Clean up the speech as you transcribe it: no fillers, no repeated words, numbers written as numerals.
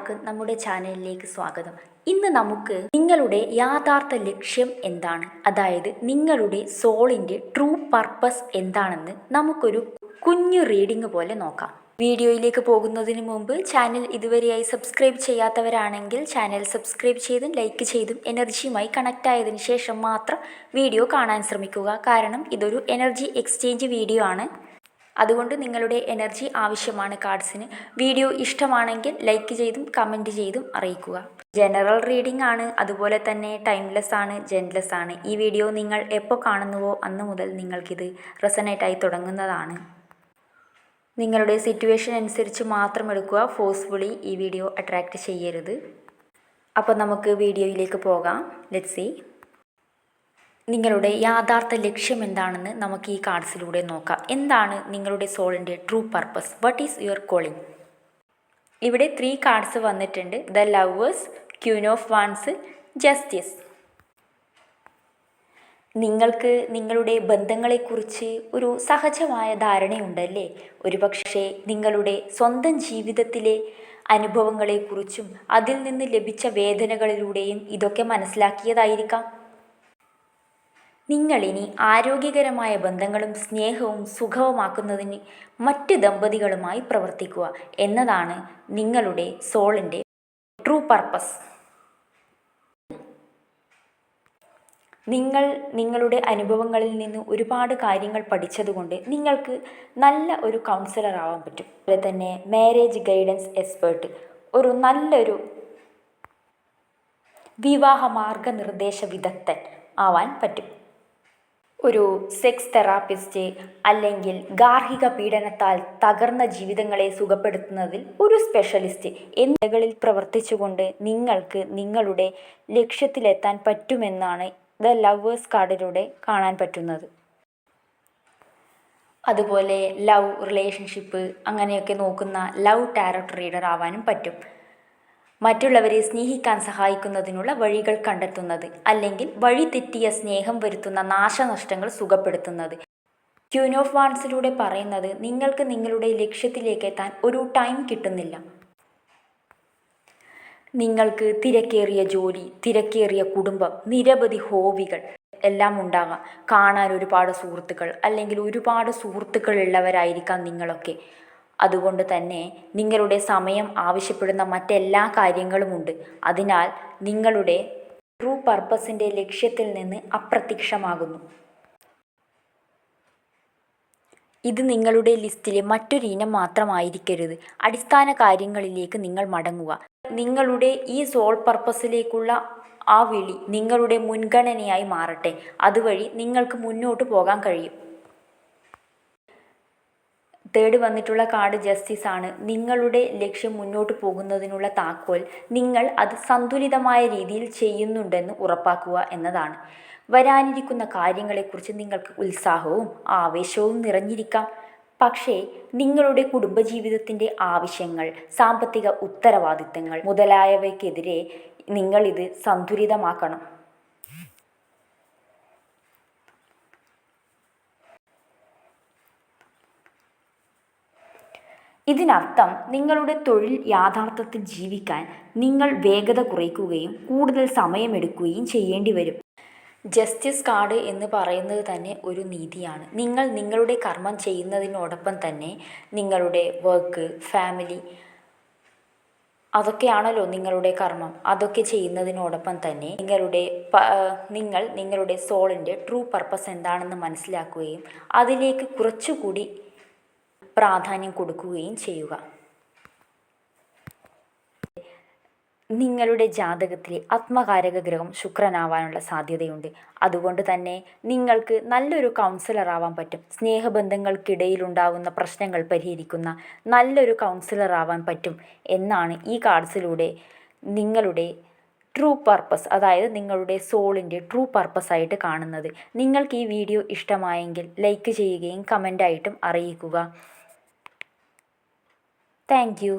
എല്ലാവർക്കും നമ്മുടെ ചാനലിലേക്ക് സ്വാഗതം. ഇന്ന് നമുക്ക് നിങ്ങളുടെ യഥാർത്ഥ ലക്ഷ്യം എന്താണ്, അതായത് നിങ്ങളുടെ സോളിൻ്റെ ട്രൂ പർപ്പസ് എന്താണെന്ന് നമുക്കൊരു കുഞ്ഞു റീഡിംഗ് പോലെ നോക്കാം. വീഡിയോയിലേക്ക് പോകുന്നതിന് മുമ്പ് ചാനൽ ഇതുവരെയായി സബ്സ്ക്രൈബ് ചെയ്യാത്തവരാണെങ്കിൽ ചാനൽ സബ്സ്ക്രൈബ് ചെയ്തും ലൈക്ക് ചെയ്തും എനർജിയുമായി കണക്റ്റ് ആയതിനു ശേഷം മാത്രം വീഡിയോ കാണാൻ ശ്രമിക്കുക. കാരണം ഇതൊരു എനർജി എക്സ്ചേഞ്ച് വീഡിയോ ആണ്. അതുകൊണ്ട് നിങ്ങളുടെ എനർജി ആവശ്യമാണ് കാർഡ്സിന്. വീഡിയോ ഇഷ്ടമാണെങ്കിൽ ലൈക്ക് ചെയ്തും കമൻറ്റ് ചെയ്തും അറിയിക്കുക. ജനറൽ റീഡിംഗ് ആണ്, അതുപോലെ തന്നെ ടൈംലെസ് ആണ്, ജെൻലെസ് ആണ്. ഈ വീഡിയോ നിങ്ങൾ എപ്പോൾ കാണുന്നുവോ അന്ന് മുതൽ നിങ്ങൾക്കിത് റെസനേറ്റായി തുടങ്ങുന്നതാണ്. നിങ്ങളുടെ സിറ്റുവേഷൻ അനുസരിച്ച് മാത്രം എടുക്കുക. ഫോഴ്സ്ഫുള്ളി ഈ വീഡിയോ അട്രാക്റ്റ് ചെയ്യരുത്. അപ്പോൾ നമുക്ക് വീഡിയോയിലേക്ക് പോകാം. Let's see. നിങ്ങളുടെ യഥാർത്ഥ ലക്ഷ്യം എന്താണെന്ന് നമുക്ക് ഈ കാർഡ്സിലൂടെ നോക്കാം. എന്താണ് നിങ്ങളുടെ സോളിൻ്റെ true purpose? What is your calling? ഇവിടെ 3 കാർഡ്സ് വന്നിട്ടുണ്ട്. The lovers, queen of wands, justice. നിങ്ങൾക്ക് നിങ്ങളുടെ ബന്ധങ്ങളെക്കുറിച്ച് ഒരു സഹജമായ ധാരണയുണ്ടല്ലേ? ഒരുപക്ഷെ നിങ്ങളുടെ സ്വന്തം ജീവിതത്തിലെ അനുഭവങ്ങളെക്കുറിച്ചും അതിൽ നിന്ന് ലഭിച്ച വേദനകളിലൂടെയും ഇതൊക്കെ മനസ്സിലാക്കിയതായിരിക്കാം. നിങ്ങളിനി ആരോഗ്യകരമായ ബന്ധങ്ങളും സ്നേഹവും സുഖവുമാക്കുന്നതിന് മറ്റ് ദമ്പതികളുമായി പ്രവർത്തിക്കുക എന്നതാണ് നിങ്ങളുടെ സോളിൻ്റെ ട്രൂ പർപ്പസ്. നിങ്ങൾ നിങ്ങളുടെ അനുഭവങ്ങളിൽ നിന്ന് ഒരുപാട് കാര്യങ്ങൾ പഠിച്ചതുകൊണ്ട് നിങ്ങൾക്ക് നല്ല ഒരു കൗൺസിലർ ആവാൻ പറ്റും. അതുപോലെ തന്നെ മാരേജ് ഗൈഡൻസ് എക്സ്പേർട്ട്, ഒരു നല്ലൊരു വിവാഹ മാർഗനിർദ്ദേശ വിദഗ്ധൻ ആവാൻ പറ്റും. ഒരു സെക്സ് തെറാപ്പിസ്റ്റ്, അല്ലെങ്കിൽ ഗാർഹിക പീഡനത്താൽ തകർന്ന ജീവിതങ്ങളെ സുഖപ്പെടുത്തുന്നതിൽ ഒരു സ്പെഷ്യലിസ്റ്റ് എന്നിവകളിൽ പ്രവർത്തിച്ചുകൊണ്ട് നിങ്ങൾക്ക് നിങ്ങളുടെ ലക്ഷ്യത്തിലെത്താൻ പറ്റുമെന്നാണ് ദ ലവേഴ്സ് കാർഡിലൂടെ കാണാൻ പറ്റുന്നത്. അതുപോലെ ലവ്, റിലേഷൻഷിപ്പ് അങ്ങനെയൊക്കെ നോക്കുന്ന ലവ് ടാരോട്ട് റീഡർ ആവാനും പറ്റും. മറ്റുള്ളവരെ സ്നേഹിക്കാൻ സഹായിക്കുന്നതിനുള്ള വഴികൾ കണ്ടെത്തുന്നത്, അല്ലെങ്കിൽ വഴി തെറ്റിയ സ്നേഹം വരുത്തുന്ന നാശനഷ്ടങ്ങൾ സുഖപ്പെടുത്തുന്നത്. ക്യൂൻ ഓഫ് വാൻസിലൂടെ പറയുന്നത് നിങ്ങൾക്ക് നിങ്ങളുടെ ലക്ഷ്യത്തിലേക്ക് എത്താൻ ഒരു ടൈം കിട്ടുന്നില്ല. നിങ്ങൾക്ക് തിരക്കേറിയ ജോലി, തിരക്കേറിയ കുടുംബം, നിരവധി ഹോബികൾ എല്ലാം ഉണ്ടാകാം. കാണാൻ ഒരുപാട് സുഹൃത്തുക്കൾ, അല്ലെങ്കിൽ ഒരുപാട് സുഹൃത്തുക്കൾ ഉള്ളവരായിരിക്കാം നിങ്ങളൊക്കെ. അതുകൊണ്ട് തന്നെ നിങ്ങളുടെ സമയം ആവശ്യപ്പെടുന്ന മറ്റെല്ലാ കാര്യങ്ങളുമുണ്ട്. അതിനാൽ നിങ്ങളുടെ ട്രൂ പർപ്പസിൻ്റെ ലക്ഷ്യത്തിൽ നിന്ന് അപ്രത്യക്ഷമാകുന്നു. ഇത് നിങ്ങളുടെ ലിസ്റ്റിലെ മറ്റൊരു ഇനം മാത്രമായിരിക്കരുത്. അടിസ്ഥാന കാര്യങ്ങളിലേക്ക് നിങ്ങൾ മടങ്ങുക. നിങ്ങളുടെ ഈ സോൾ പർപ്പസിലേക്കുള്ള ആ വിളി നിങ്ങളുടെ മുൻഗണനയായി മാറട്ടെ. അതുവഴി നിങ്ങൾക്ക് മുന്നോട്ട് പോകാൻ കഴിയും. തേർഡ് വന്നിട്ടുള്ള കാർഡ് ജസ്റ്റിസ് ആണ്. നിങ്ങളുടെ ലക്ഷ്യം മുന്നോട്ട് പോകുന്നതിനുള്ള താക്കോൽ നിങ്ങൾ അത് സന്തുലിതമായ രീതിയിൽ ചെയ്യുന്നുണ്ടെന്ന് ഉറപ്പാക്കുക എന്നതാണ്. വരാനിരിക്കുന്ന കാര്യങ്ങളെക്കുറിച്ച് നിങ്ങൾക്ക് ഉത്സാഹവും ആവേശവും നിറഞ്ഞിരിക്കാം. പക്ഷേ നിങ്ങളുടെ കുടുംബജീവിതത്തിൻ്റെ ആവശ്യങ്ങൾ, സാമ്പത്തിക ഉത്തരവാദിത്തങ്ങൾ മുതലായവയ്ക്കെതിരെ നിങ്ങളിത് സന്തുലിതമാക്കണം. ഇതിനർത്ഥം നിങ്ങളുടെ തൊഴിൽ യാഥാർത്ഥ്യത്തിൽ ജീവിക്കാൻ നിങ്ങൾ വേഗത കുറയ്ക്കുകയും കൂടുതൽ സമയമെടുക്കുകയും ചെയ്യേണ്ടി വരും. ജസ്റ്റിസ് കാർഡ് എന്ന് പറയുന്നത് തന്നെ ഒരു നീതിയാണ്. നിങ്ങൾ നിങ്ങളുടെ കർമ്മം ചെയ്യുന്നതിനോടൊപ്പം തന്നെ നിങ്ങളുടെ വർക്ക്, ഫാമിലി, അതൊക്കെയാണല്ലോ നിങ്ങളുടെ കർമ്മം. അതൊക്കെ ചെയ്യുന്നതിനോടൊപ്പം തന്നെ നിങ്ങൾ നിങ്ങളുടെ സോളിൻ്റെ ട്രൂ പർപ്പസ് എന്താണെന്ന് മനസ്സിലാക്കുകയും അതിലേക്ക് കുറച്ചുകൂടി പ്രാധാന്യം കൊടുക്കുകയും ചെയ്യുക. നിങ്ങളുടെ ജാതകത്തിലെ ആത്മകാരക ഗ്രഹം ശുക്രനാവാനുള്ള സാധ്യതയുണ്ട്. അതുകൊണ്ട് തന്നെ നിങ്ങൾക്ക് നല്ലൊരു കൗൺസിലർ ആവാൻ പറ്റും. സ്നേഹബന്ധങ്ങൾക്കിടയിലുണ്ടാകുന്ന പ്രശ്നങ്ങൾ പരിഹരിക്കുന്ന നല്ലൊരു കൗൺസിലർ ആവാൻ പറ്റും എന്നാണ് ഈ കാർഡ്സിലൂടെ നിങ്ങളുടെ ട്രൂ പർപ്പസ്, അതായത് നിങ്ങളുടെ സോളിൻ്റെ ട്രൂ പർപ്പസായിട്ട് കാണുന്നത്. നിങ്ങൾക്ക് ഈ വീഡിയോ ഇഷ്ടമായെങ്കിൽ ലൈക്ക് ചെയ്യുകയും കമൻ്റായിട്ടും അറിയിക്കുക. Thank you.